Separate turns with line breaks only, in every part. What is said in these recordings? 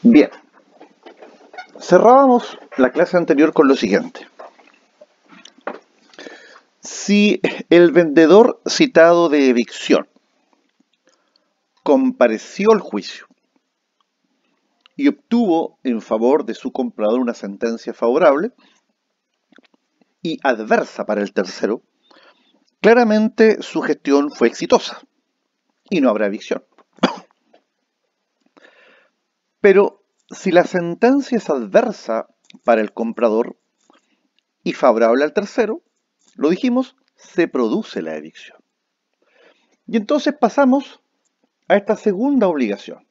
Bien, cerrábamos la clase anterior con lo siguiente. Si el vendedor citado de evicción compareció al juicio y obtuvo en favor de su comprador una sentencia favorable y adversa para el tercero, claramente su gestión fue exitosa y no habrá evicción. Pero si la sentencia es adversa para el comprador y favorable al tercero, lo dijimos, se produce la evicción. Y entonces pasamos a esta segunda obligación,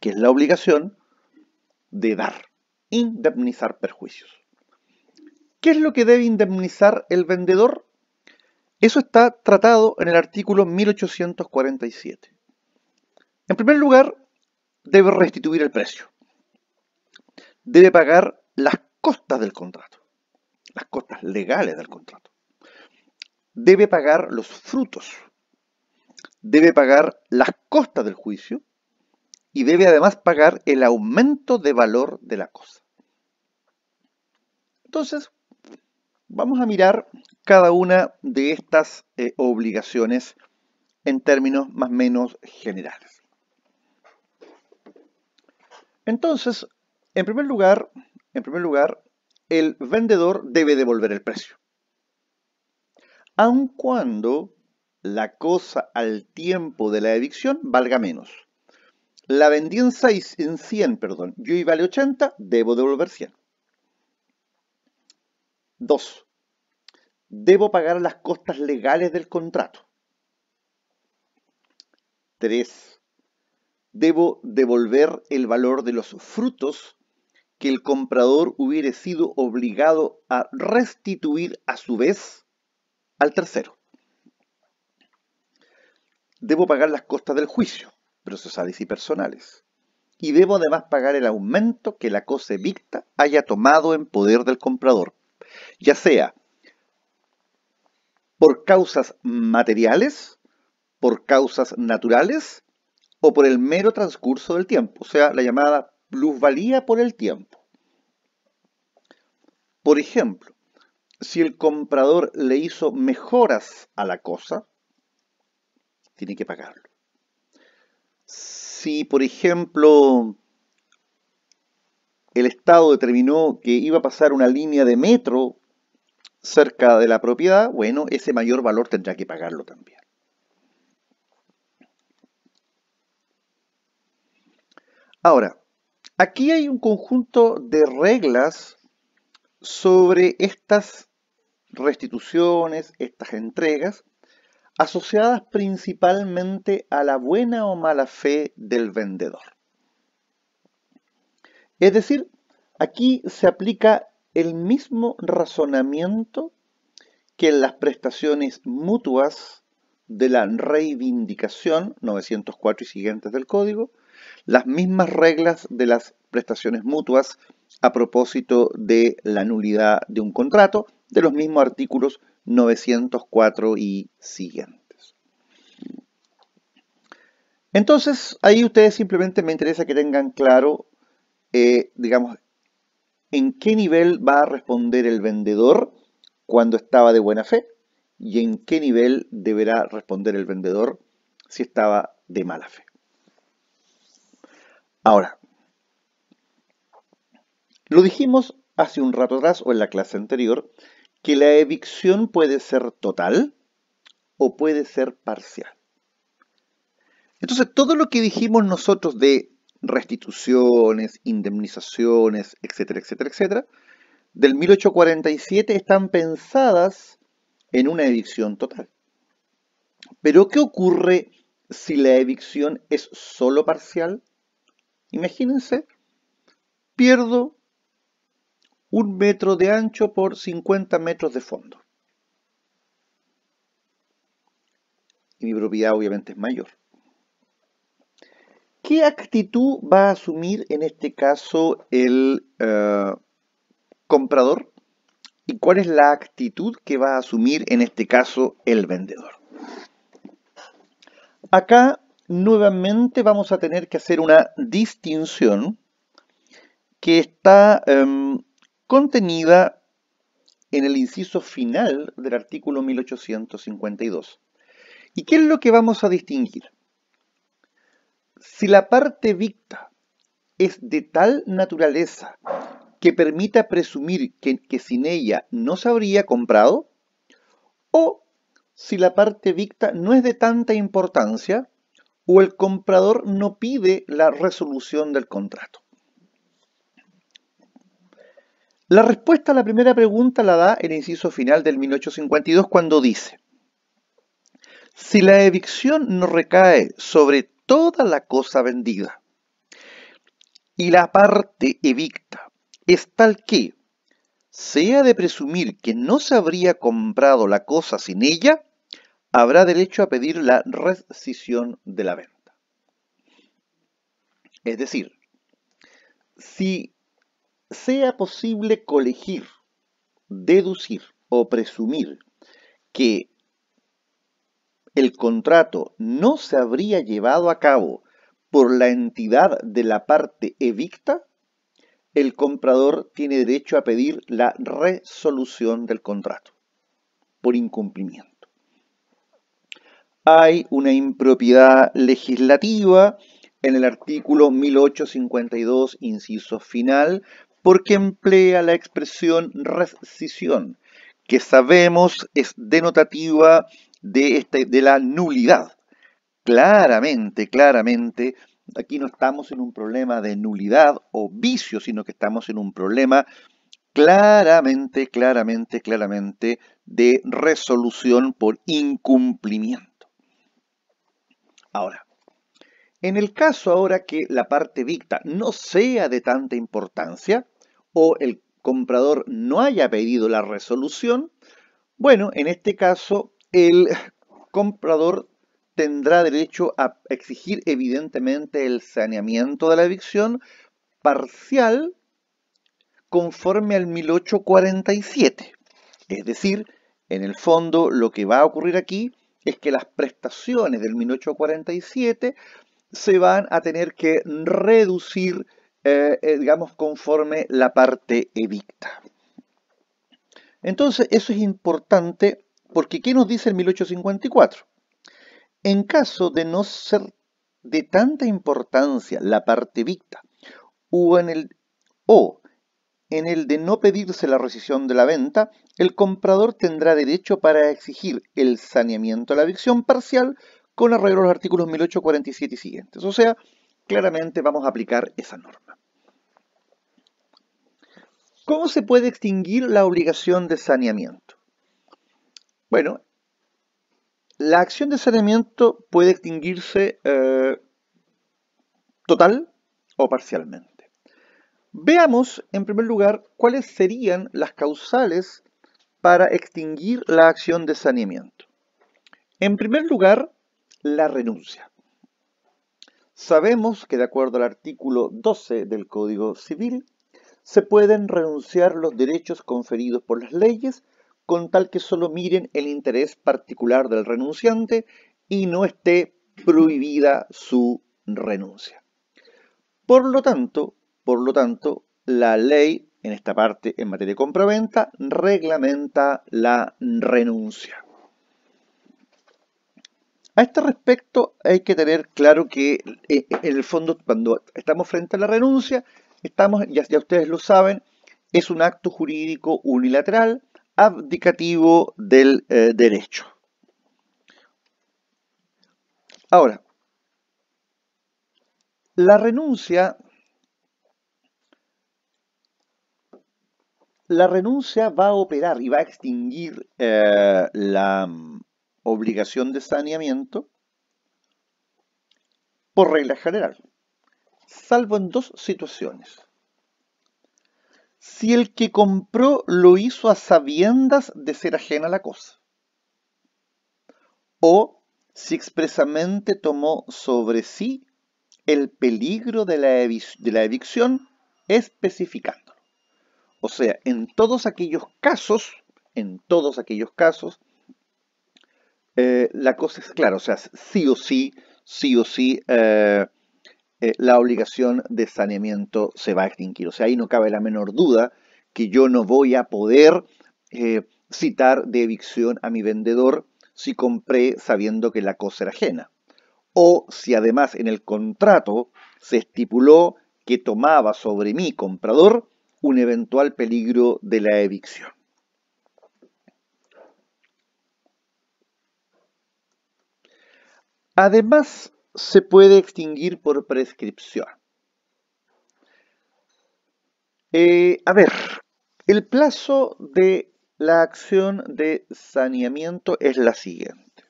que es la obligación de dar, indemnizar perjuicios. ¿Qué es lo que debe indemnizar el vendedor? Eso está tratado en el artículo 1847. En primer lugar, debe restituir el precio. Debe pagar las costas del contrato, las costas legales del contrato. Debe pagar los frutos. Debe pagar las costas del juicio y debe además pagar el aumento de valor de la cosa. Entonces, vamos a mirar cada una de estas obligaciones en términos más o menos generales. Entonces, en primer lugar, el vendedor debe devolver el precio, aun cuando la cosa al tiempo de la evicción valga menos. La vendí en 100, y hoy vale 80, debo devolver 100. 2. Debo pagar las costas legales del contrato. 3. Debo devolver el valor de los frutos que el comprador hubiere sido obligado a restituir a su vez al tercero. Debo pagar las costas del juicio, procesales y personales. Y debo además pagar el aumento que la cosa evicta haya tomado en poder del comprador, ya sea por causas materiales, por causas naturales o por el mero transcurso del tiempo, o sea, la llamada plusvalía por el tiempo. Por ejemplo, si el comprador le hizo mejoras a la cosa, tiene que pagarlo. Si, por ejemplo, el Estado determinó que iba a pasar una línea de metro cerca de la propiedad, bueno, ese mayor valor tendrá que pagarlo también. Ahora, aquí hay un conjunto de reglas sobre estas restituciones, estas entregas, asociadas principalmente a la buena o mala fe del vendedor. Es decir, aquí se aplica el mismo razonamiento que en las prestaciones mutuas de la reivindicación 904 y siguientes del Código, las mismas reglas de las prestaciones mutuas a propósito de la nulidad de un contrato, de los mismos artículos 904 y siguientes. Entonces, ahí ustedes simplemente me interesa que tengan claro, digamos, en qué nivel va a responder el vendedor cuando estaba de buena fe y en qué nivel deberá responder el vendedor si estaba de mala fe. Ahora, lo dijimos hace un rato atrás o en la clase anterior que la evicción puede ser total o puede ser parcial. Entonces, todo lo que dijimos nosotros de restituciones, indemnizaciones, etcétera, etcétera, etcétera, del 1847 están pensadas en una evicción total. Pero, ¿qué ocurre si la evicción es solo parcial? Imagínense, pierdo 1 metro de ancho por 50 metros de fondo. Y mi propiedad obviamente es mayor. ¿Qué actitud va a asumir en este caso el comprador? ¿Y cuál es la actitud que va a asumir en este caso el vendedor? Acá nuevamente vamos a tener que hacer una distinción que está contenida en el inciso final del artículo 1852. ¿Y qué es lo que vamos a distinguir? Si la parte victa es de tal naturaleza que permita presumir que sin ella no se habría comprado, o si la parte victa no es de tanta importancia, o el comprador no pide la resolución del contrato. La respuesta a la primera pregunta la da el inciso final del 1852 cuando dice: si la evicción no recae sobre toda la cosa vendida y la parte evicta es tal que sea de presumir que no se habría comprado la cosa sin ella, habrá derecho a pedir la rescisión de la venta. Es decir, si sea posible colegir, deducir o presumir que el contrato no se habría llevado a cabo por la entidad de la parte evicta, el comprador tiene derecho a pedir la resolución del contrato por incumplimiento. Hay una impropiedad legislativa en el artículo 1852, inciso final, porque emplea la expresión rescisión, que sabemos es denotativa de la nulidad. Claramente, aquí no estamos en un problema de nulidad o vicio, sino que estamos en un problema claramente de resolución por incumplimiento. Ahora, en el caso ahora que la parte victa no sea de tanta importancia o el comprador no haya pedido la resolución, bueno, en este caso el comprador tendrá derecho a exigir evidentemente el saneamiento de la evicción parcial conforme al 1847. Es decir, en el fondo lo que va a ocurrir aquí es que las prestaciones del 1847 se van a tener que reducir, digamos, conforme la parte evicta. Entonces, eso es importante porque ¿qué nos dice el 1854? En caso de no ser de tanta importancia la parte victa o en el de no pedirse la rescisión de la venta, el comprador tendrá derecho para exigir el saneamiento de la evicción parcial con arreglo a los artículos 1847 y siguientes. O sea, claramente vamos a aplicar esa norma. ¿Cómo se puede extinguir la obligación de saneamiento? Bueno, la acción de saneamiento puede extinguirse total o parcialmente. Veamos, en primer lugar, cuáles serían las causales para extinguir la acción de saneamiento. En primer lugar, la renuncia. Sabemos que de acuerdo al artículo 12 del Código Civil, se pueden renunciar los derechos conferidos por las leyes con tal que solo miren el interés particular del renunciante y no esté prohibida su renuncia. Por lo tanto, la ley, en esta parte en materia de compraventa, reglamenta la renuncia. A este respecto hay que tener claro que en el fondo cuando estamos frente a la renuncia, ya ustedes lo saben, es un acto jurídico unilateral, abdicativo del derecho. Ahora, la renuncia va a operar y va a extinguir la obligación de saneamiento por regla general, salvo en dos situaciones. Si el que compró lo hizo a sabiendas de ser ajena a la cosa, o si expresamente tomó sobre sí el peligro de la evicción especificándolo. O sea, en todos aquellos casos, la cosa es clara, o sea, sí o sí, la obligación de saneamiento se va a extinguir. O sea, ahí no cabe la menor duda que yo no voy a poder citar de evicción a mi vendedor si compré sabiendo que la cosa era ajena. O si además en el contrato se estipuló que tomaba sobre mi comprador un eventual peligro de la evicción. Además, se puede extinguir por prescripción. A ver, el plazo de la acción de saneamiento es la siguiente.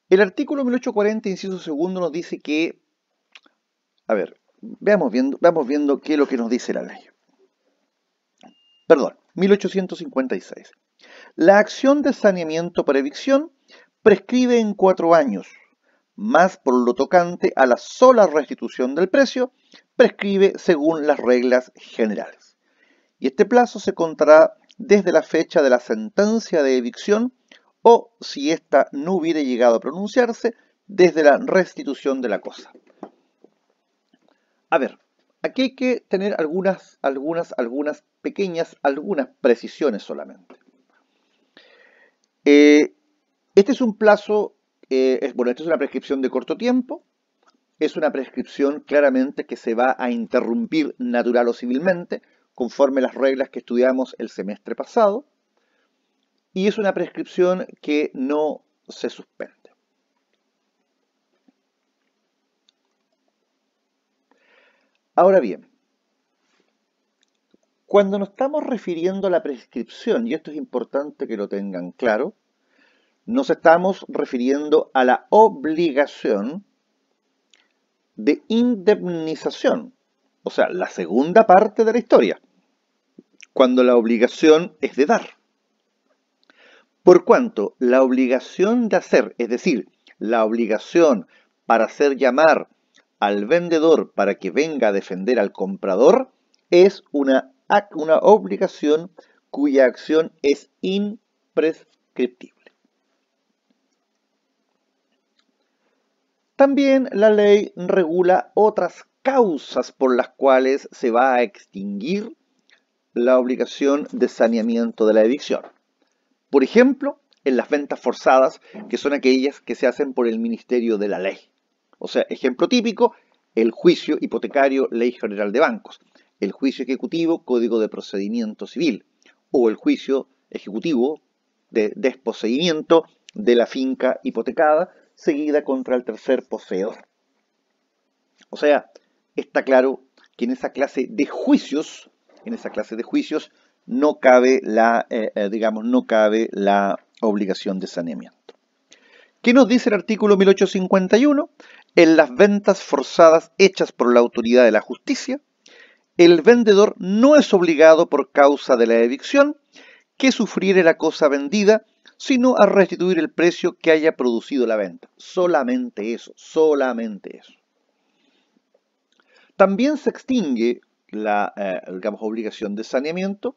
El artículo 1840, inciso segundo, nos dice que, a ver, vamos viendo qué es lo que nos dice la ley. Perdón, 1856. La acción de saneamiento por evicción prescribe en 4 años, más por lo tocante a la sola restitución del precio, prescribe según las reglas generales. Y este plazo se contará desde la fecha de la sentencia de evicción o, si ésta no hubiere llegado a pronunciarse, desde la restitución de la cosa. A ver, aquí hay que tener algunas precisiones solamente. Este es un plazo, esta es una prescripción de corto tiempo, es una prescripción claramente que se va a interrumpir natural o civilmente, conforme las reglas que estudiamos el semestre pasado, y es una prescripción que no se suspende. Ahora bien, cuando nos estamos refiriendo a la prescripción, y esto es importante que lo tengan claro, nos estamos refiriendo a la obligación de indemnización, o sea, la segunda parte de la historia, cuando la obligación es de dar. Por cuanto la obligación de hacer, es decir, la obligación para hacer llamar al vendedor para que venga a defender al comprador, es una obligación cuya acción es imprescriptible. También la ley regula otras causas por las cuales se va a extinguir la obligación de saneamiento de la evicción. Por ejemplo, en las ventas forzadas, que son aquellas que se hacen por el Ministerio de la Ley. O sea, ejemplo típico, el juicio hipotecario, Ley General de Bancos, el juicio ejecutivo, Código de Procedimiento Civil, o el juicio ejecutivo de desposeimiento de la finca hipotecada, seguida contra el tercer poseedor. O sea, está claro que en esa clase de juicios, no cabe la obligación de saneamiento. ¿Qué nos dice el artículo 1851? En las ventas forzadas hechas por la autoridad de la justicia, el vendedor no es obligado por causa de la evicción que sufriere la cosa vendida, sino a restituir el precio que haya producido la venta. Solamente eso, solamente eso. También se extingue la obligación de saneamiento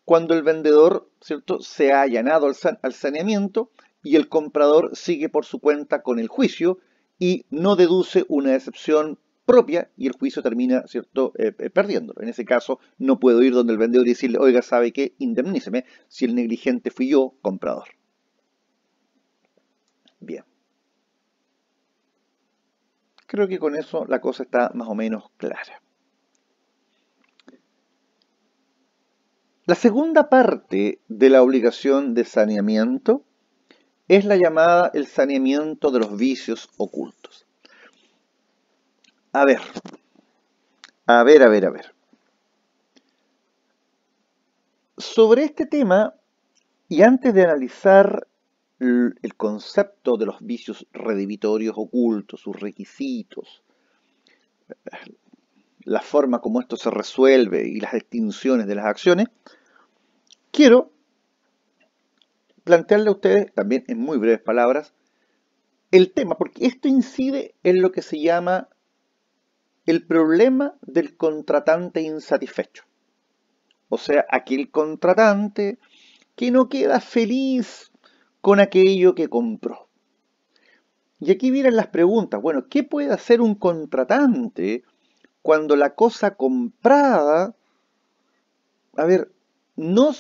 cuando el vendedor, ¿cierto?, se ha allanado al saneamiento y el comprador sigue por su cuenta con el juicio y no deduce una excepción propia y el juicio termina, ¿cierto?, perdiéndolo. En ese caso, no puedo ir donde el vendedor y decirle, oiga, ¿sabe qué? Indemníceme si el negligente fui yo, comprador. Bien. Creo que con eso la cosa está más o menos clara. La segunda parte de la obligación de saneamiento es la llamada el saneamiento de los vicios ocultos. A ver. Sobre este tema, y antes de analizar el concepto de los vicios redivitorios ocultos, sus requisitos, la forma como esto se resuelve y las extinciones de las acciones, quiero plantearle a ustedes, también en muy breves palabras, el tema, porque esto incide en lo que se llama el problema del contratante insatisfecho. O sea, aquel contratante que no queda feliz con aquello que compró. Y aquí vienen las preguntas. Bueno, ¿qué puede hacer un contratante cuando la cosa comprada, a ver, no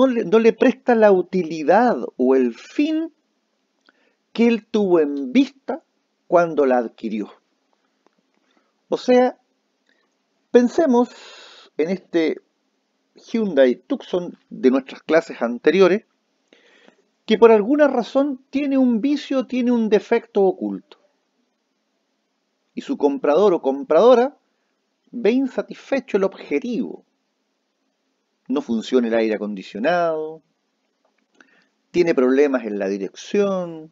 le presta la utilidad o el fin que él tuvo en vista cuando la adquirió? O sea, pensemos en este Hyundai Tucson de nuestras clases anteriores, que por alguna razón tiene un vicio, tiene un defecto oculto. Y su comprador o compradora ve insatisfecho el objetivo. No funciona el aire acondicionado, tiene problemas en la dirección,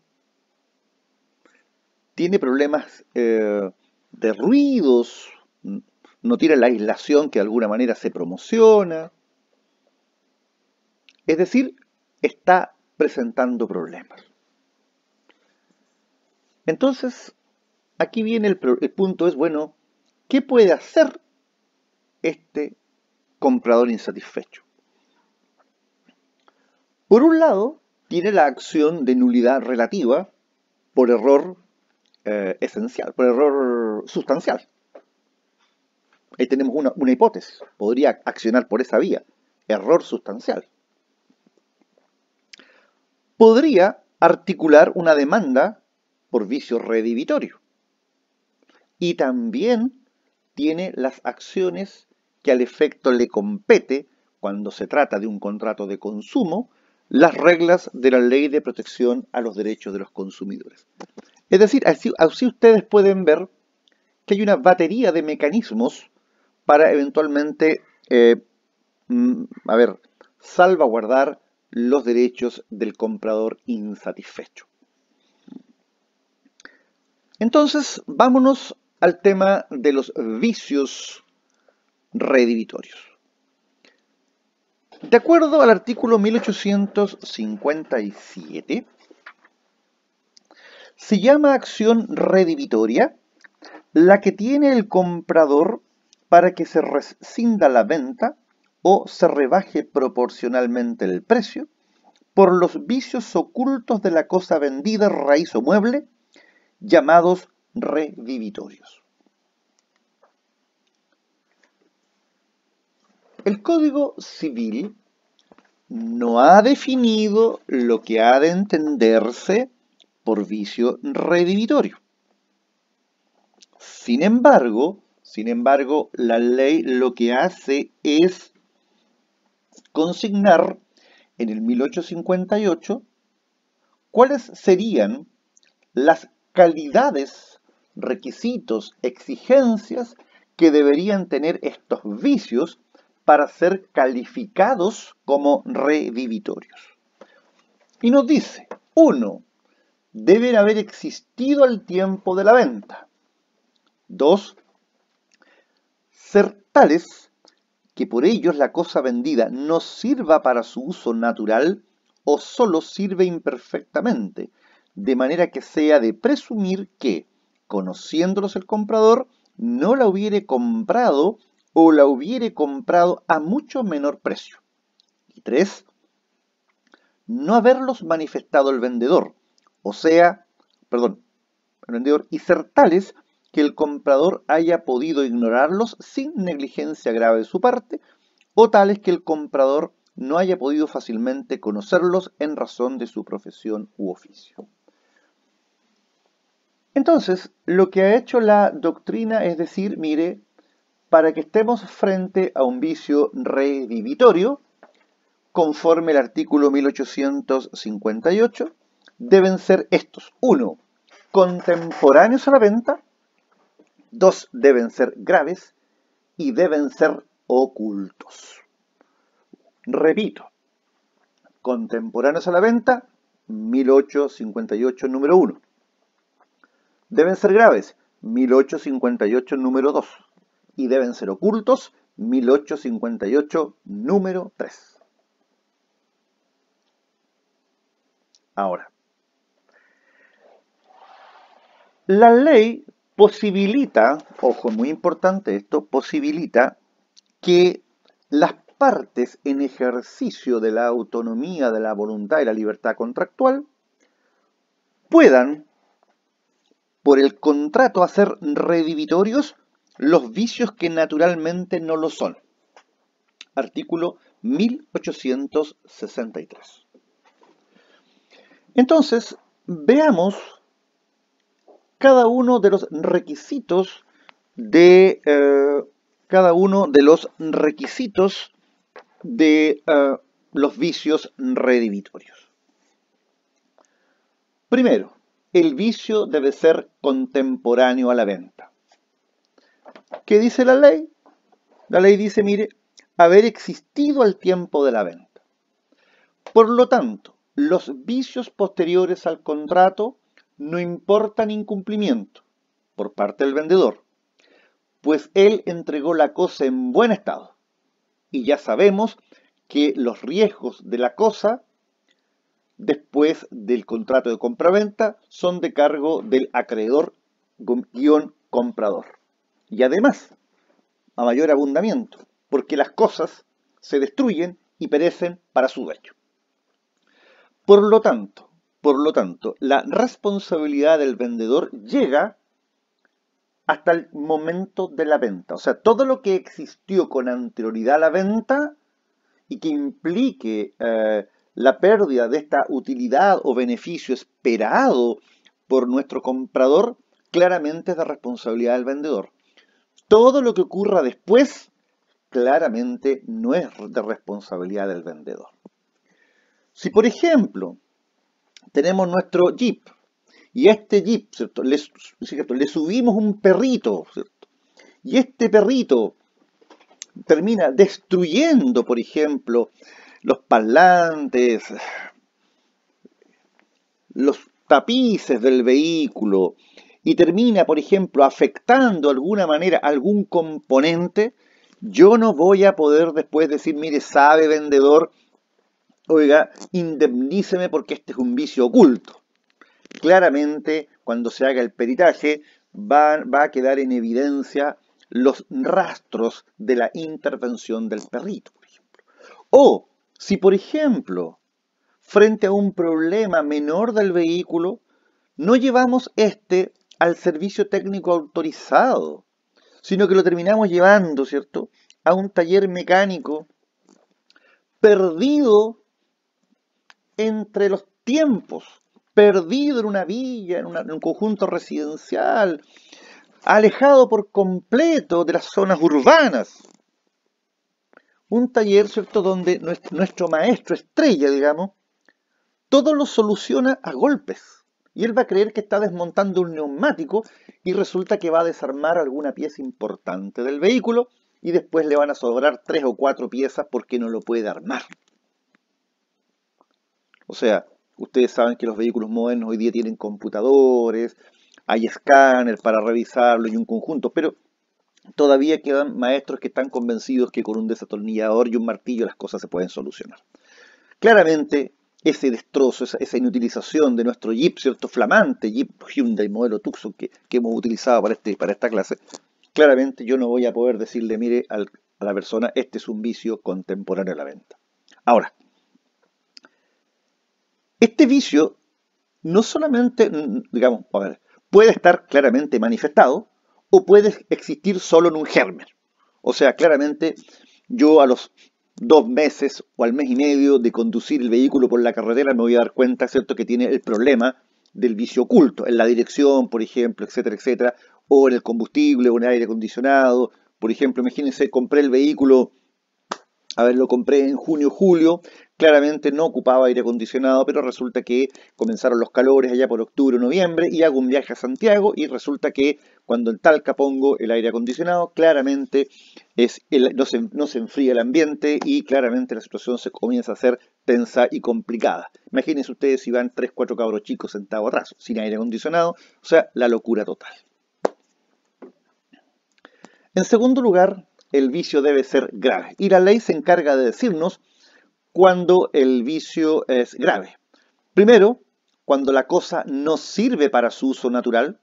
tiene problemas de ruidos, no tiene la aislación que de alguna manera se promociona. Es decir, está presentando problemas. Entonces, aquí viene el punto es, bueno, ¿qué puede hacer este comprador insatisfecho? Por un lado, tiene la acción de nulidad relativa por error esencial, por error sustancial. Ahí tenemos una hipótesis, podría accionar por esa vía, error sustancial. Podría articular una demanda por vicio redivitorio. Y también tiene las acciones que al efecto le compete, cuando se trata de un contrato de consumo, las reglas de la Ley de Protección a los Derechos de los Consumidores. Es decir, así ustedes pueden ver que hay una batería de mecanismos para eventualmente, salvaguardar los derechos del comprador insatisfecho. Entonces, vámonos al tema de los vicios redivitorios. De acuerdo al artículo 1857, se llama acción redivitoria la que tiene el comprador para que se rescinda la venta o se rebaje proporcionalmente el precio por los vicios ocultos de la cosa vendida, raíz o mueble, llamados redivitorios. El Código Civil no ha definido lo que ha de entenderse por vicio redivitorio. Sin embargo, la ley lo que hace es consignar en el 1858 cuáles serían las calidades, requisitos, exigencias que deberían tener estos vicios para ser calificados como redivitorios. Y nos dice, 1. Deben haber existido al tiempo de la venta. 2. Ser tales que por ellos la cosa vendida no sirva para su uso natural o solo sirve imperfectamente, de manera que sea de presumir que, conociéndolos el comprador, no la hubiere comprado o la hubiere comprado a mucho menor precio. Y 3. No haberlos manifestado el vendedor, el vendedor, y ser tales que el comprador haya podido ignorarlos sin negligencia grave de su parte, o tales que el comprador no haya podido fácilmente conocerlos en razón de su profesión u oficio. Entonces, lo que ha hecho la doctrina es decir, mire, para que estemos frente a un vicio redivitorio, conforme el artículo 1858, deben ser estos. 1. Contemporáneos a la venta. 2. Deben ser graves y deben ser ocultos. Repito, contemporáneos a la venta, 1858, número 1. Deben ser graves, 1858, número 2. Y deben ser ocultos, 1858, número 3. Ahora, la ley posibilita, ojo, muy importante esto, posibilita que las partes en ejercicio de la autonomía, de la voluntad y la libertad contractual puedan por el contrato hacer redimitorios los vicios que naturalmente no lo son. Artículo 1863. Entonces, veamos cada uno de los requisitos de los vicios redimitorios. Primero, el vicio debe ser contemporáneo a la venta. ¿Qué dice la ley? La ley dice, mire, haber existido al tiempo de la venta. Por lo tanto, los vicios posteriores al contrato no importan incumplimiento por parte del vendedor, pues él entregó la cosa en buen estado. Y ya sabemos que los riesgos de la cosa después del contrato de compraventa son de cargo del acreedor comprador. Y además, a mayor abundamiento, porque las cosas se destruyen y perecen para su dueño. Por lo tanto, la responsabilidad del vendedor llega hasta el momento de la venta. O sea, todo lo que existió con anterioridad a la venta y que implique la pérdida de esta utilidad o beneficio esperado por nuestro comprador, claramente es de responsabilidad del vendedor. Todo lo que ocurra después, claramente no es de responsabilidad del vendedor. Si, por ejemplo, tenemos nuestro Jeep, y a este Jeep, ¿cierto? Le subimos un perrito, ¿cierto? Y este perrito termina destruyendo, por ejemplo, los parlantes, los tapices del vehículo, y termina, por ejemplo, afectando de alguna manera algún componente, yo no voy a poder después decir, mire, sabe vendedor, oiga, indemníceme porque este es un vicio oculto. Claramente, cuando se haga el peritaje, va a quedar en evidencia los rastros de la intervención del perrito, por ejemplo. O, si por ejemplo, frente a un problema menor del vehículo, no llevamos al servicio técnico autorizado, sino que lo terminamos llevando, ¿cierto?, a un taller mecánico perdido entre los tiempos, perdido en una villa, en un conjunto residencial, alejado por completo de las zonas urbanas. Un taller, ¿cierto?, donde nuestro maestro estrella, digamos, todo lo soluciona a golpes. Y él va a creer que está desmontando un neumático y resulta que va a desarmar alguna pieza importante del vehículo y después le van a sobrar 3 o 4 piezas porque no lo puede armar. O sea, ustedes saben que los vehículos modernos hoy día tienen computadores, hay escáner para revisarlo y un conjunto, pero todavía quedan maestros que están convencidos que con un desatornillador y un martillo las cosas se pueden solucionar. Claramente, ese destrozo, esa inutilización de nuestro Jeep, ¿cierto?, flamante Jeep Hyundai modelo Tucson que hemos utilizado para esta clase, claramente yo no voy a poder decirle, mire, a la persona, este es un vicio contemporáneo a la venta. Ahora, este vicio no solamente, digamos, a ver, puede estar claramente manifestado o puede existir solo en un germen. O sea, claramente yo a los 2 meses o al mes y medio de conducir el vehículo por la carretera me voy a dar cuenta, ¿cierto?, que tiene el problema del vicio oculto, en la dirección, por ejemplo, etcétera, o en el combustible, o en el aire acondicionado. Por ejemplo, imagínense, compré el vehículo, lo compré en junio, julio, claramente no ocupaba aire acondicionado, pero resulta que comenzaron los calores allá por octubre, noviembre, y hago un viaje a Santiago, y resulta que cuando en Talca pongo el aire acondicionado, claramente no se enfría el ambiente, y claramente la situación se comienza a hacer tensa y complicada. Imagínense ustedes si van 3, 4 cabros chicos sentados atrás, sin aire acondicionado, o sea, la locura total. En segundo lugar, el vicio debe ser grave, y la ley se encarga de decirnos cuando el vicio es grave. Primero, cuando la cosa no sirve para su uso natural,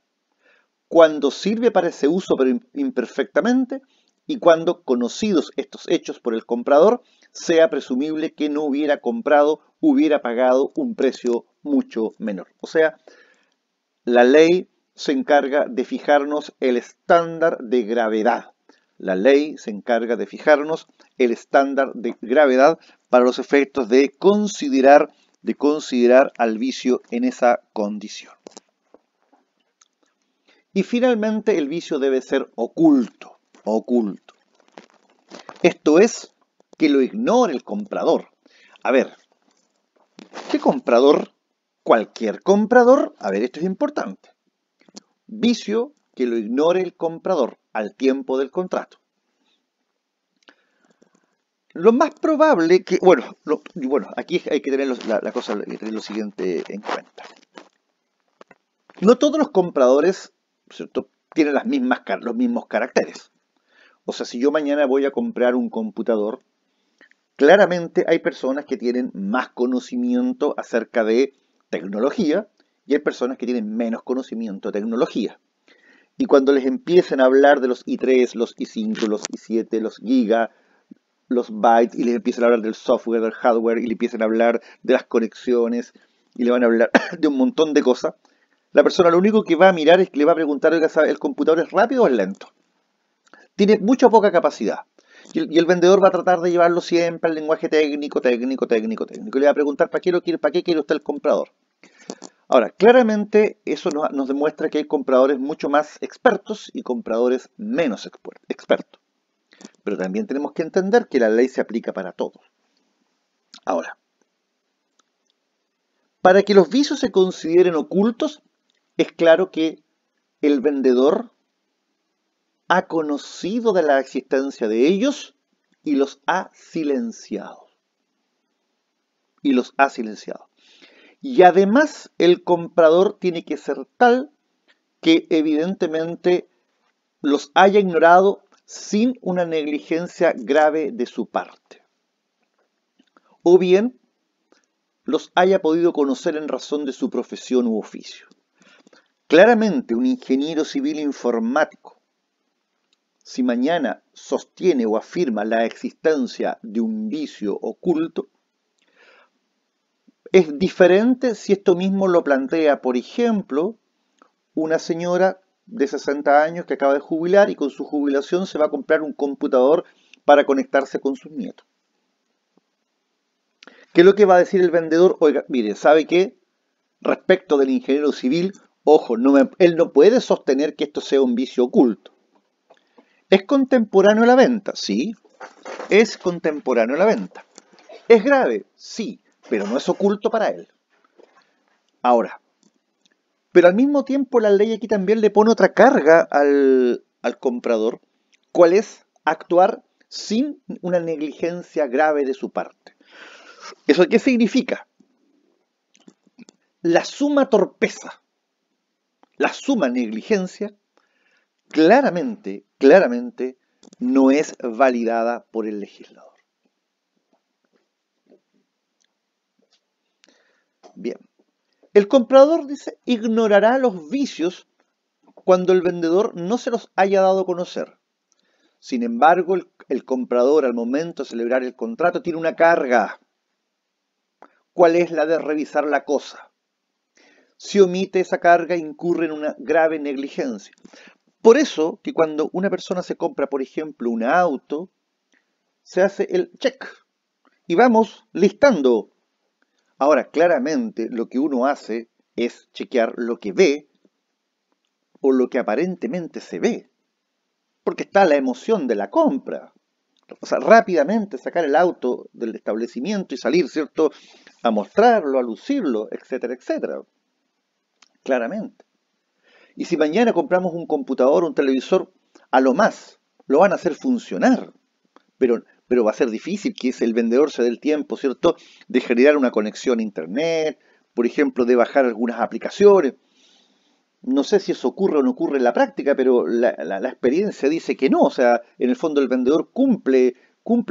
cuando sirve para ese uso pero imperfectamente, y cuando, conocidos estos hechos por el comprador, sea presumible que no hubiera comprado, hubiera pagado un precio mucho menor. O sea, la ley se encarga de fijarnos el estándar de gravedad. La ley se encarga de fijarnos el estándar de gravedad para los efectos de considerar al vicio en esa condición. Y finalmente el vicio debe ser oculto. Esto es, que lo ignore el comprador. A ver, ¿qué comprador? Cualquier comprador. A ver, esto es importante. Vicio que lo ignore el comprador al tiempo del contrato. Lo más probable que, bueno, aquí hay que tener lo siguiente en cuenta. No todos los compradores, ¿cierto?, tienen los mismos caracteres. O sea, si yo mañana voy a comprar un computador, claramente hay personas que tienen más conocimiento acerca de tecnología y hay personas que tienen menos conocimiento de tecnología. Y cuando les empiecen a hablar de los i3, los i5, los i7, los giga, los bytes, y les empiezan a hablar del software, del hardware, y le empiezan a hablar de las conexiones, y le van a hablar de un montón de cosas, la persona lo único que va a mirar es que le va a preguntar, oiga, ¿el computador es rápido o es lento? Tiene mucha poca capacidad. Y el vendedor va a tratar de llevarlo siempre al lenguaje técnico. Y le va a preguntar, ¿para qué quiere usted el comprador? Ahora, claramente eso nos demuestra que hay compradores mucho más expertos y compradores menos expertos. Pero también tenemos que entender que la ley se aplica para todos. Ahora, para que los vicios se consideren ocultos, es claro que el vendedor ha conocido de la existencia de ellos y los ha silenciado. Y además el comprador tiene que ser tal que evidentemente los haya ignorado sin una negligencia grave de su parte. O bien los haya podido conocer en razón de su profesión u oficio. Claramente un ingeniero civil informático, si mañana sostiene o afirma la existencia de un vicio oculto, es diferente si esto mismo lo plantea, por ejemplo, una señora de 60 años que acaba de jubilar y con su jubilación se va a comprar un computador para conectarse con sus nietos. ¿Qué es lo que va a decir el vendedor? Oiga, mire, ¿sabe qué? Respecto del ingeniero civil, ojo, él no puede sostener que esto sea un vicio oculto. ¿Es contemporáneo a la venta? Sí, es contemporáneo a la venta. ¿Es grave? Sí, pero no es oculto para él. Ahora, pero al mismo tiempo la ley aquí también le pone otra carga al comprador, ¿cuál es? Actuar sin una negligencia grave de su parte. ¿Eso qué significa? La suma torpeza, la suma negligencia, claramente no es validada por el legislador. Bien. El comprador, dice, ignorará los vicios cuando el vendedor no se los haya dado a conocer. Sin embargo, el comprador al momento de celebrar el contrato tiene una carga. ¿Cuál es la de revisar la cosa? Si omite esa carga, incurre en una grave negligencia. Por eso que cuando una persona se compra, por ejemplo, un auto, se hace el check y vamos listando. Ahora, claramente lo que uno hace es chequear lo que ve o lo que aparentemente se ve, porque está la emoción de la compra. O sea, rápidamente sacar el auto del establecimiento y salir, ¿cierto?, a mostrarlo, a lucirlo, etcétera, etcétera. Claramente. Y si mañana compramos un computador, un televisor, a lo más lo van a hacer funcionar, pero va a ser difícil que el vendedor se dé el tiempo, ¿cierto?, de generar una conexión a internet, por ejemplo, de bajar algunas aplicaciones. No sé si eso ocurre o no ocurre en la práctica, pero la experiencia dice que no. O sea, en el fondo el vendedor cumple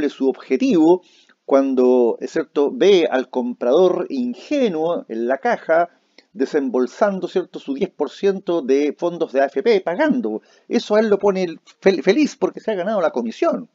su objetivo cuando, es cierto, ve al comprador ingenuo en la caja desembolsando, ¿cierto?, su 10% de fondos de AFP pagando. Eso a él lo pone feliz porque se ha ganado la comisión.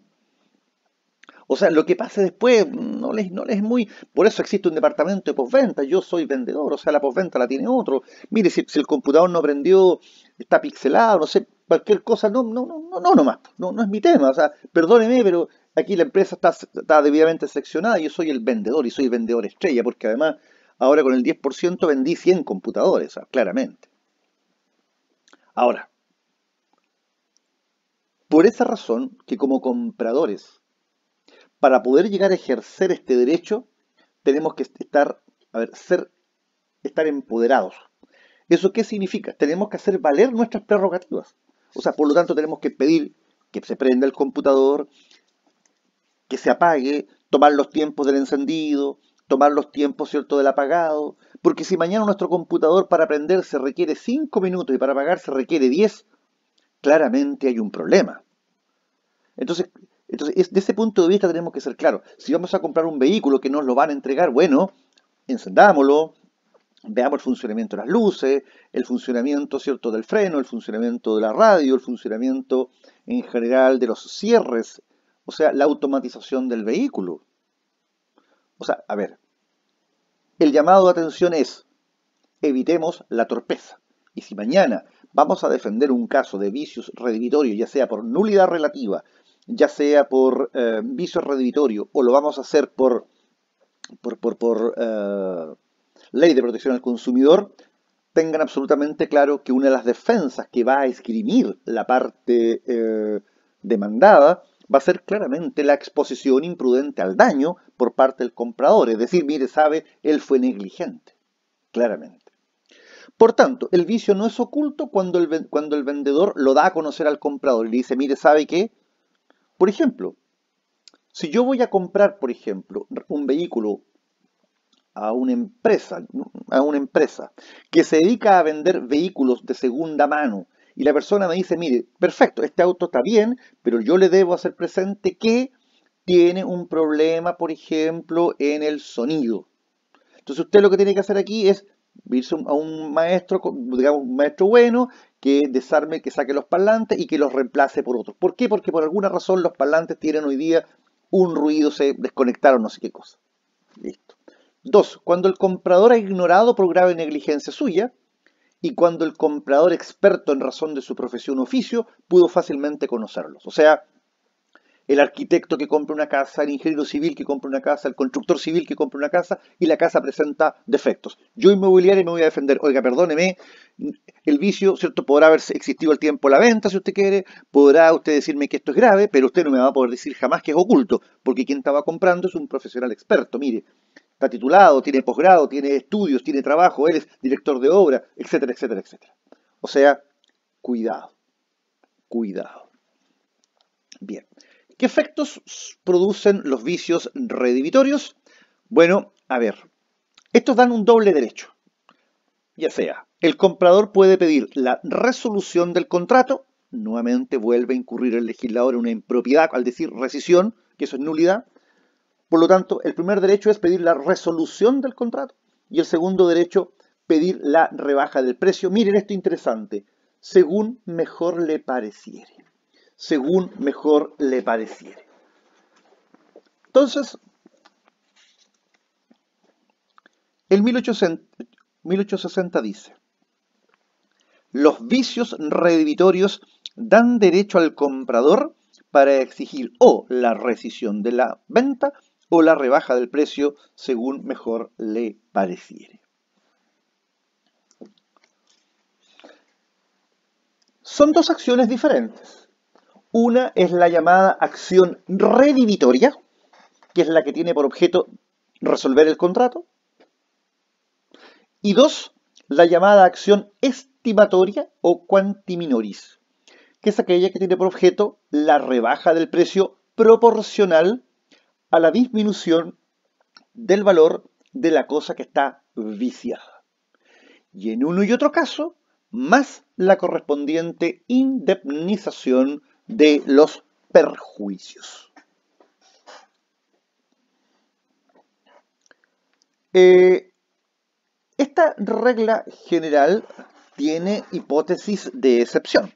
O sea, lo que pase después no les es muy... Por eso existe un departamento de postventa. Yo soy vendedor, o sea, la postventa la tiene otro. Mire, si el computador no prendió, está pixelado, no sé, cualquier cosa, no, nomás. No es mi tema. O sea, perdóneme, pero aquí la empresa está debidamente seccionada y yo soy el vendedor y soy vendedor estrella, porque además ahora con el 10% vendí 100 computadores, o sea, claramente. Ahora, por esa razón que como compradores, para poder llegar a ejercer este derecho, tenemos que estar, a ver, estar empoderados. ¿Eso qué significa? Tenemos que hacer valer nuestras prerrogativas. O sea, por lo tanto, tenemos que pedir que se prenda el computador, que se apague, tomar los tiempos del encendido, tomar los tiempos, ¿cierto?, del apagado. Porque si mañana nuestro computador para prender se requiere 5 minutos y para apagar se requiere 10, claramente hay un problema. Entonces, desde ese punto de vista tenemos que ser claros. Si vamos a comprar un vehículo que nos lo van a entregar, bueno, encendámoslo, veamos el funcionamiento de las luces, el funcionamiento, ¿cierto?, del freno, el funcionamiento de la radio, el funcionamiento en general de los cierres, o sea, la automatización del vehículo. O sea, a ver, el llamado de atención es, evitemos la torpeza. Y si mañana vamos a defender un caso de vicios redimitorios, ya sea por nulidad relativa, ya sea por vicio redimitorio, o lo vamos a hacer por ley de protección al consumidor, tengan absolutamente claro que una de las defensas que va a esgrimir la parte demandada va a ser claramente la exposición imprudente al daño por parte del comprador. Es decir, mire, sabe, él fue negligente, claramente. Por tanto, el vicio no es oculto cuando el vendedor lo da a conocer al comprador y le dice, mire, ¿sabe qué? Por ejemplo, si yo voy a comprar, por ejemplo, un vehículo a una empresa que se dedica a vender vehículos de segunda mano y la persona me dice, mire, perfecto, este auto está bien, pero yo le debo hacer presente que tiene un problema, por ejemplo, en el sonido. Entonces usted lo que tiene que hacer aquí es irse a un maestro, digamos, un maestro bueno, que desarme, que saque los parlantes y que los reemplace por otros. ¿Por qué? Porque por alguna razón los parlantes tienen hoy día un ruido, se desconectaron, no sé qué cosa. Listo. Dos, cuando el comprador ha ignorado por grave negligencia suya y cuando el comprador experto en razón de su profesión o oficio pudo fácilmente conocerlos. O sea, el arquitecto que compra una casa, el ingeniero civil que compra una casa, el constructor civil que compra una casa y la casa presenta defectos. Yo inmobiliario me voy a defender. Oiga, perdóneme, el vicio, ¿cierto? Podrá haber existido el tiempo de la venta, si usted quiere, podrá usted decirme que esto es grave, pero usted no me va a poder decir jamás que es oculto, porque quien estaba comprando es un profesional experto. Mire, está titulado, tiene posgrado, tiene estudios, tiene trabajo, él es director de obra, etcétera, etcétera, etcétera. O sea, cuidado, cuidado. Bien. ¿Qué efectos producen los vicios redimitorios? Bueno, a ver, estos dan un doble derecho. Ya sea, el comprador puede pedir la resolución del contrato, nuevamente vuelve a incurrir el legislador en una impropiedad al decir rescisión, que eso es nulidad. Por lo tanto, el primer derecho es pedir la resolución del contrato y el segundo derecho, pedir la rebaja del precio. Miren esto interesante, según mejor le pareciere. Según mejor le pareciere. Entonces, el 1860 dice, los vicios redimitorios dan derecho al comprador para exigir o la rescisión de la venta o la rebaja del precio según mejor le pareciere. Son dos acciones diferentes. Una es la llamada acción redimitoria, que es la que tiene por objeto resolver el contrato. Y dos, la llamada acción estimatoria o quantiminoris, que es aquella que tiene por objeto la rebaja del precio proporcional a la disminución del valor de la cosa que está viciada. Y en uno y otro caso, más la correspondiente indemnización de los perjuicios. Esta regla general tiene hipótesis de excepción.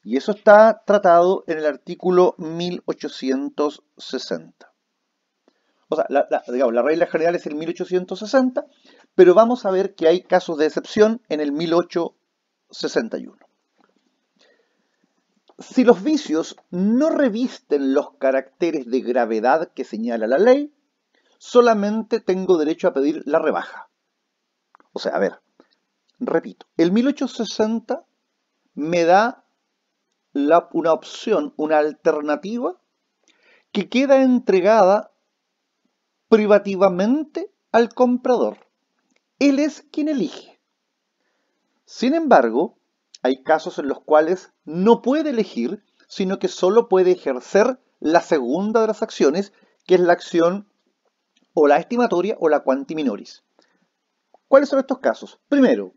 Y eso está tratado en el artículo 1860. O sea, digamos, la regla general es el 1860, pero vamos a ver que hay casos de excepción en el 1861. Si los vicios no revisten los caracteres de gravedad que señala la ley, solamente tengo derecho a pedir la rebaja. O sea, a ver, repito, el 1860 me da una opción, una alternativa que queda entregada privativamente al comprador. Él es quien elige. Sin embargo, hay casos en los cuales no puede elegir, sino que solo puede ejercer la segunda de las acciones, que es la acción o la estimatoria o la quanti minoris. ¿Cuáles son estos casos? Primero,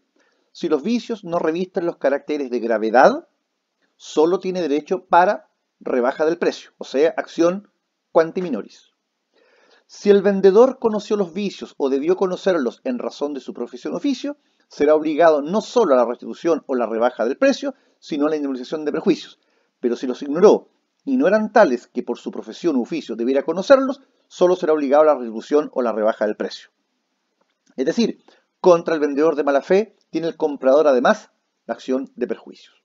si los vicios no revisten los caracteres de gravedad, solo tiene derecho para rebaja del precio, o sea, acción quanti minoris. Si el vendedor conoció los vicios o debió conocerlos en razón de su profesión o oficio, será obligado no solo a la restitución o la rebaja del precio, sino a la indemnización de perjuicios. Pero si los ignoró y no eran tales que por su profesión u oficio debiera conocerlos, solo será obligado a la restitución o la rebaja del precio. Es decir, contra el vendedor de mala fe tiene el comprador además la acción de perjuicios.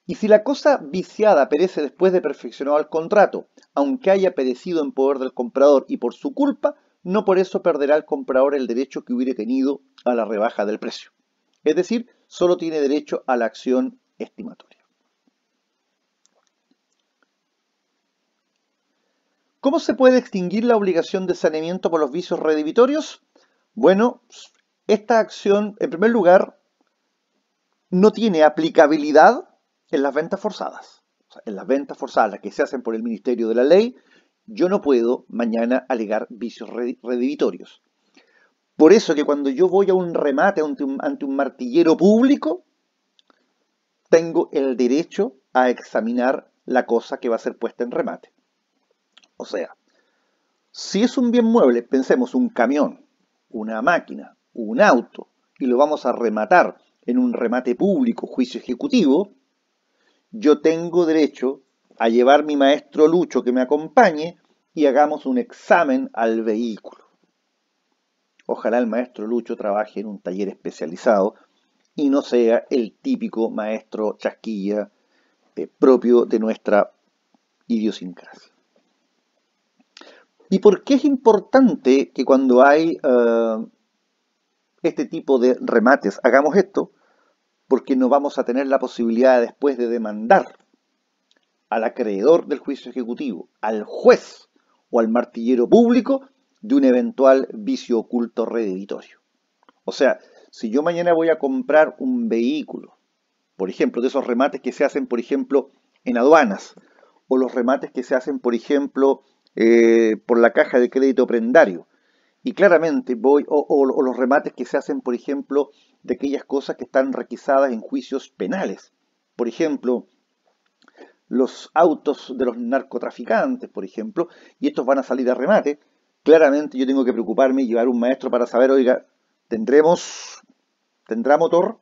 Y si la cosa viciada perece después de perfeccionado el contrato, aunque haya perecido en poder del comprador y por su culpa, no por eso perderá el comprador el derecho que hubiera tenido a la rebaja del precio. Es decir, solo tiene derecho a la acción estimatoria. ¿Cómo se puede extinguir la obligación de saneamiento por los vicios redebitorios? Bueno, esta acción, en primer lugar, no tiene aplicabilidad en las ventas forzadas. O sea, en las ventas forzadas, las que se hacen por el Ministerio de la Ley, yo no puedo mañana alegar vicios redebitorios. Por eso que cuando yo voy a un remate ante un martillero público, tengo el derecho a examinar la cosa que va a ser puesta en remate. O sea, si es un bien mueble, pensemos un camión, una máquina, un auto, y lo vamos a rematar en un remate público, juicio ejecutivo, yo tengo derecho a llevar mi maestro Lucho que me acompañe y hagamos un examen al vehículo. Ojalá el maestro Lucho trabaje en un taller especializado y no sea el típico maestro chasquilla propio de nuestra idiosincrasia. ¿Y por qué es importante que cuando hay este tipo de remates hagamos esto? Porque no vamos a tener la posibilidad después de demandar al acreedor del juicio ejecutivo, al juez o al martillero público de un eventual vicio oculto redebitorio. O sea, si yo mañana voy a comprar un vehículo, por ejemplo, de esos remates que se hacen, por ejemplo, en aduanas, o los remates que se hacen, por ejemplo, por la caja de crédito prendario, y claramente o los remates que se hacen, por ejemplo, de aquellas cosas que están requisadas en juicios penales. Por ejemplo, los autos de los narcotraficantes, por ejemplo, y estos van a salir a remate. Claramente yo tengo que preocuparme y llevar un maestro para saber, oiga, ¿tendrá motor?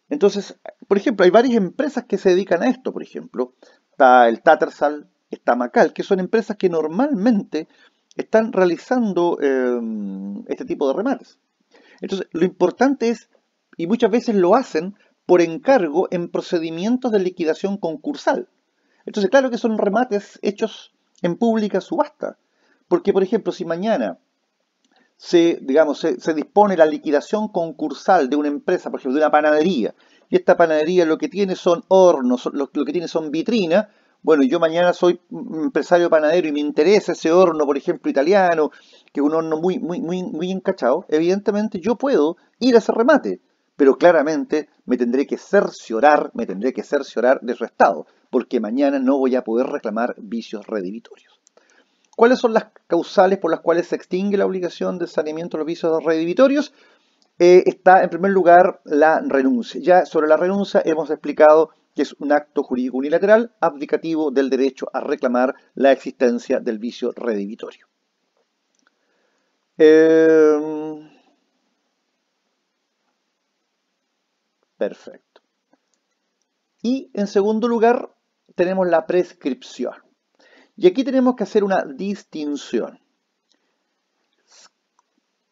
Entonces, por ejemplo, hay varias empresas que se dedican a esto, por ejemplo. Está el Tattersall, está Macal, que son empresas que normalmente están realizando este tipo de remates. Entonces, lo importante es, y muchas veces lo hacen por encargo en procedimientos de liquidación concursal. Entonces, claro que son remates hechos en pública subasta. Porque, por ejemplo, si mañana se dispone la liquidación concursal de una empresa, por ejemplo, de una panadería, y esta panadería lo que tiene son hornos, lo que tiene son vitrinas, bueno, yo mañana soy un empresario panadero y me interesa ese horno, por ejemplo, italiano, que es un horno muy encachado, evidentemente yo puedo ir a ese remate, pero claramente me tendré que cerciorar de su estado, porque mañana no voy a poder reclamar vicios redebitorios. ¿Cuáles son las causales por las cuales se extingue la obligación de saneamiento de los vicios redebitorios? Está en primer lugar la renuncia. Ya sobre la renuncia hemos explicado que es un acto jurídico unilateral abdicativo del derecho a reclamar la existencia del vicio redebitorio. Perfecto. Y en segundo lugar, tenemos la prescripción. Y aquí tenemos que hacer una distinción.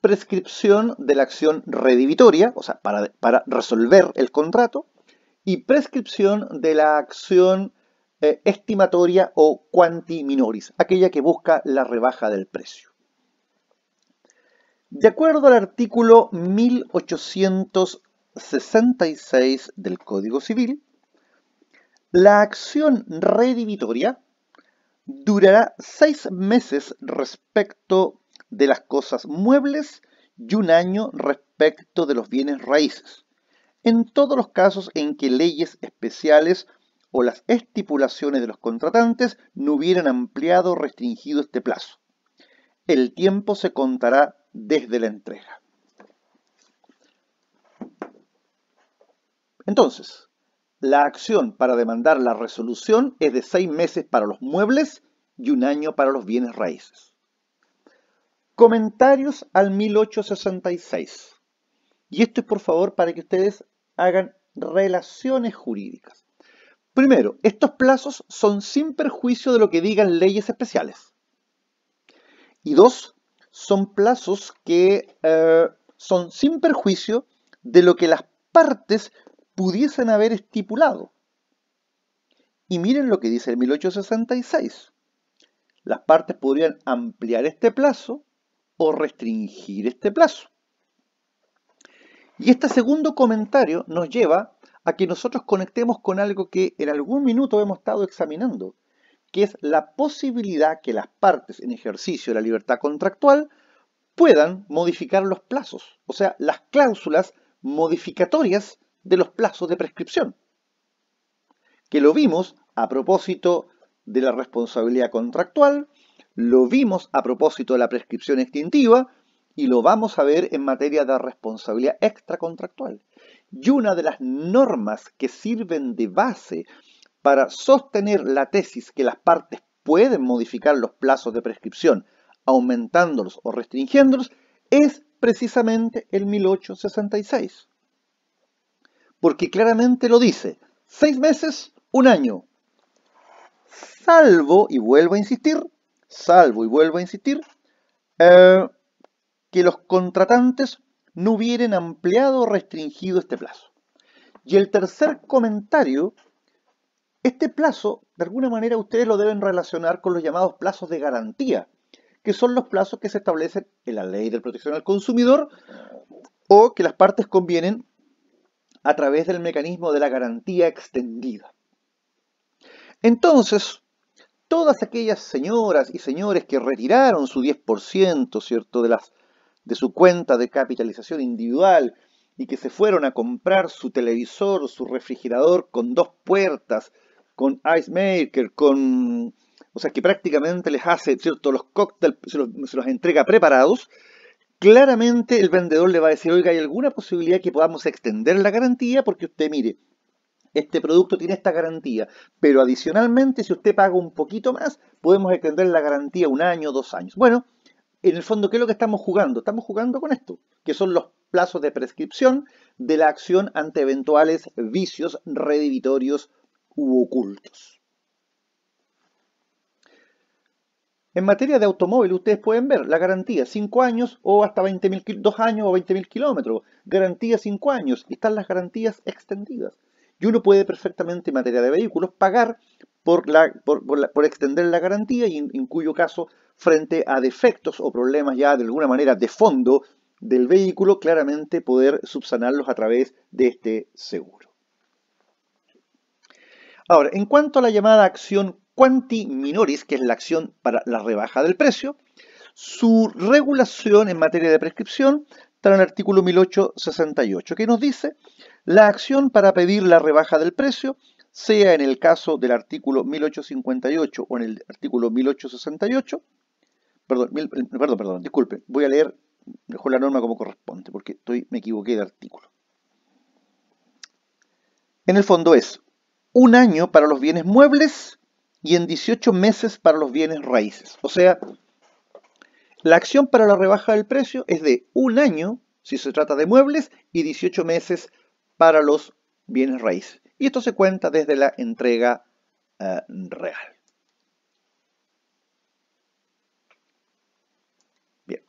Prescripción de la acción redivitoria, o sea, para resolver el contrato, y prescripción de la acción estimatoria o quanti minoris, aquella que busca la rebaja del precio. De acuerdo al artículo 1866 del Código Civil, la acción redivitoria durará 6 meses respecto de las cosas muebles y 1 año respecto de los bienes raíces, en todos los casos en que leyes especiales o las estipulaciones de los contratantes no hubieran ampliado o restringido este plazo. El tiempo se contará desde la entrega. Entonces, la acción para demandar la resolución es de 6 meses para los muebles y 1 año para los bienes raíces. Comentarios al 1866. Y esto es por favor para que ustedes hagan relaciones jurídicas. Primero, estos plazos son sin perjuicio de lo que digan leyes especiales. Y dos, son plazos que son sin perjuicio de lo que las partes pudiesen haber estipulado. Y miren lo que dice el 1866. Las partes podrían ampliar este plazo o restringir este plazo. Y este segundo comentario nos lleva a que nosotros conectemos con algo que en algún minuto hemos estado examinando, que es la posibilidad que las partes en ejercicio de la libertad contractual puedan modificar los plazos, o sea, las cláusulas modificatorias de los plazos de prescripción, que lo vimos a propósito de la responsabilidad contractual, lo vimos a propósito de la prescripción extintiva y lo vamos a ver en materia de responsabilidad extracontractual. Y una de las normas que sirven de base para sostener la tesis que las partes pueden modificar los plazos de prescripción, aumentándolos o restringiéndolos, es precisamente el 1866. Porque claramente lo dice, 6 meses, 1 año. Salvo, y vuelvo a insistir, que los contratantes no hubieran ampliado o restringido este plazo. Y el tercer comentario, este plazo, de alguna manera ustedes lo deben relacionar con los llamados plazos de garantía, que son los plazos que se establecen en la Ley de Protección al Consumidor o que las partes convienen a través del mecanismo de la garantía extendida. Entonces, todas aquellas señoras y señores que retiraron su 10%, ¿cierto?, de su cuenta de capitalización individual y que se fueron a comprar su televisor, su refrigerador con 2 puertas, con ice maker, o sea, que prácticamente les hace, ¿cierto?, los cócteles, se los entrega preparados. Claramente el vendedor le va a decir, oiga, ¿hay alguna posibilidad que podamos extender la garantía? Porque usted, mire, este producto tiene esta garantía, pero adicionalmente, si usted paga un poquito más, podemos extender la garantía 1 año, 2 años. Bueno, en el fondo, ¿qué es lo que estamos jugando? Estamos jugando con esto, que son los plazos de prescripción de la acción ante eventuales vicios redivitorios u ocultos. En materia de automóvil, ustedes pueden ver la garantía 5 años o hasta 2 años o 20.000 kilómetros. Garantía 5 años. Y están las garantías extendidas. Y uno puede perfectamente en materia de vehículos pagar por extender la garantía y en cuyo caso, frente a defectos o problemas ya de alguna manera de fondo del vehículo, claramente poder subsanarlos a través de este seguro. Ahora, en cuanto a la llamada acción quanti minoris, que es la acción para la rebaja del precio, su regulación en materia de prescripción está en el artículo 1868, que nos dice la acción para pedir la rebaja del precio, sea en el caso del artículo 1858 o en el artículo 1868, disculpe, voy a leer mejor la norma como corresponde, porque me equivoqué de artículo. En el fondo es 1 año para los bienes muebles y en 18 meses para los bienes raíces. O sea, la acción para la rebaja del precio es de 1 año, si se trata de muebles, y 18 meses para los bienes raíces. Y esto se cuenta desde la entrega real. Bien.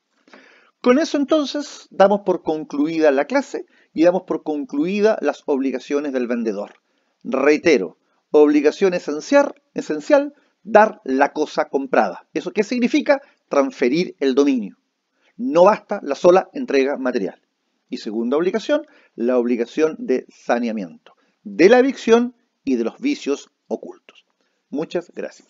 Con eso entonces damos por concluida la clase y damos por concluida las obligaciones del vendedor. Reitero, obligación esencial, dar la cosa comprada. ¿Eso qué significa? Transferir el dominio. No basta la sola entrega material. Y segunda obligación, la obligación de saneamiento de la evicción y de los vicios ocultos. Muchas gracias.